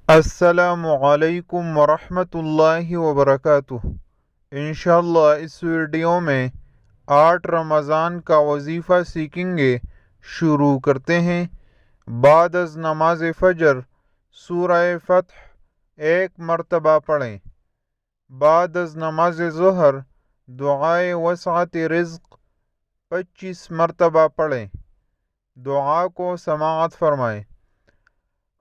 السلام علیکم ورحمۃ اللہ وبرکاتہ۔ انشاءاللہ اس ویڈیو میں 8 رمضان کا وظیفہ سیکھیں گے۔ شروع کرتے ہیں۔ بعد از نماز فجر سورہ فتح 1 مرتبہ پڑھیں۔ بعد از نماز ظہر دعائے وسعت رزق 25 مرتبہ پڑھیں۔ دعا کو سماعت فرمائیں۔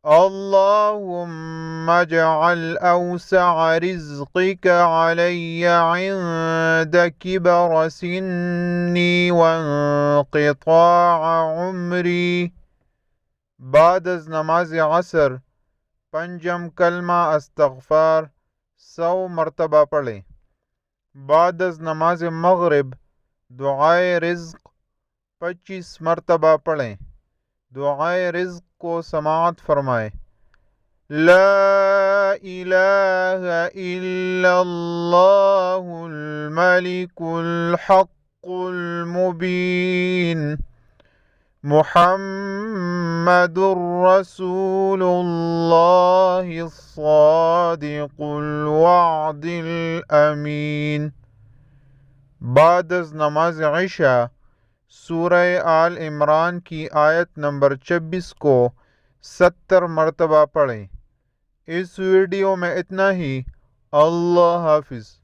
اللهم اجعل أوسع رزقك علي عند كبر سني وانقطاع عمري۔ بعد از نماز عصر پنجم کلمہ استغفار 100 مرتبہ پڑھیں۔ بعد از نماز مغرب دعائے رزق 25 مرتبہ پڑھیں۔ دعائے رزق کو سماعت فرمائے۔ لا الہ الا اللہ الملک الحق المبین محمد رسول اللہ الصادق الوعد الامین۔ بعد از نماز عشاء سورہ آل عمران کی آیت نمبر 26 کو 70 مرتبہ پڑھیں۔ اس ویڈیو میں اتنا ہی۔ اللہ حافظ۔